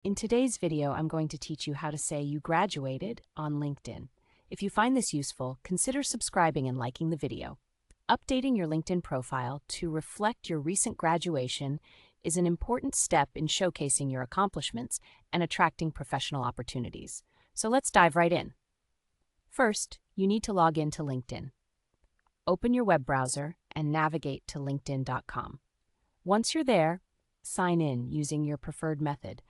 In today's video, I'm going to teach you how to say you graduated on LinkedIn. If you find this useful, consider subscribing and liking the video. Updating your LinkedIn profile to reflect your recent graduation is an important step in showcasing your accomplishments and attracting professional opportunities. So let's dive right in. First, you need to log in to LinkedIn. Open your web browser and navigate to linkedin.com. Once you're there, sign in using your preferred method,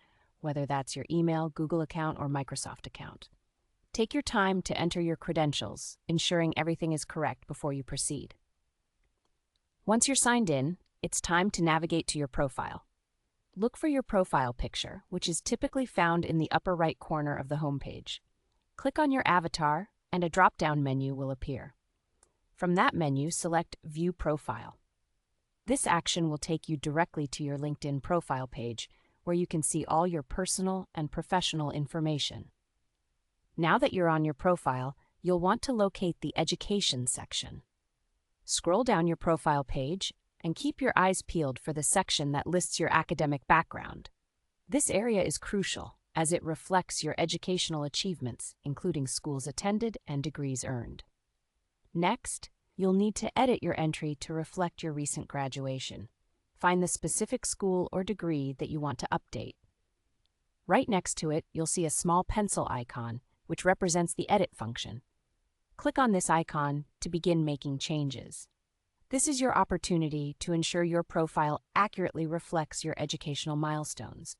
whether that's your email, Google account, or Microsoft account. Take your time to enter your credentials, ensuring everything is correct before you proceed. Once you're signed in, it's time to navigate to your profile. Look for your profile picture, which is typically found in the upper right corner of the homepage. Click on your avatar, and a drop-down menu will appear. From that menu, select View Profile. This action will take you directly to your LinkedIn profile page, where you can see all your personal and professional information. Now that you're on your profile, you'll want to locate the Education section. Scroll down your profile page and keep your eyes peeled for the section that lists your academic background. This area is crucial as it reflects your educational achievements, including schools attended and degrees earned. Next, you'll need to edit your entry to reflect your recent graduation. Find the specific school or degree that you want to update. Right next to it, you'll see a small pencil icon, which represents the edit function. Click on this icon to begin making changes. This is your opportunity to ensure your profile accurately reflects your educational milestones.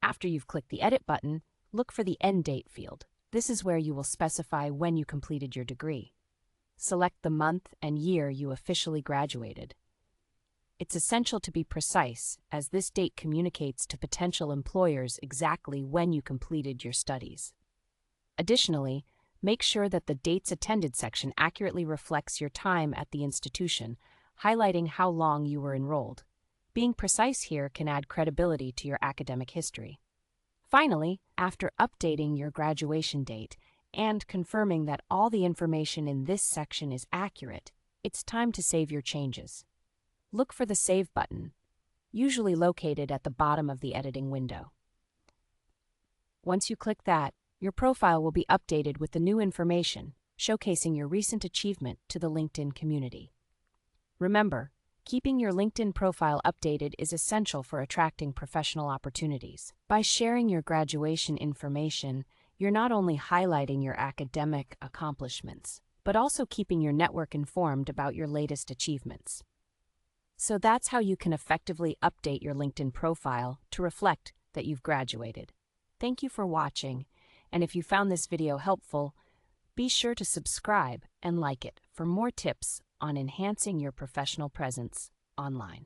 After you've clicked the Edit button, look for the End Date field. This is where you will specify when you completed your degree. Select the month and year you officially graduated. It's essential to be precise, as this date communicates to potential employers exactly when you completed your studies. Additionally, make sure that the Dates Attended section accurately reflects your time at the institution, highlighting how long you were enrolled. Being precise here can add credibility to your academic history. Finally, after updating your graduation date and confirming that all the information in this section is accurate, it's time to save your changes. Look for the Save button, usually located at the bottom of the editing window. Once you click that, your profile will be updated with the new information, showcasing your recent achievement to the LinkedIn community. Remember, keeping your LinkedIn profile updated is essential for attracting professional opportunities. By sharing your graduation information, you're not only highlighting your academic accomplishments, but also keeping your network informed about your latest achievements. So that's how you can effectively update your LinkedIn profile to reflect that you've graduated. Thank you for watching, and if you found this video helpful, be sure to subscribe and like it for more tips on enhancing your professional presence online.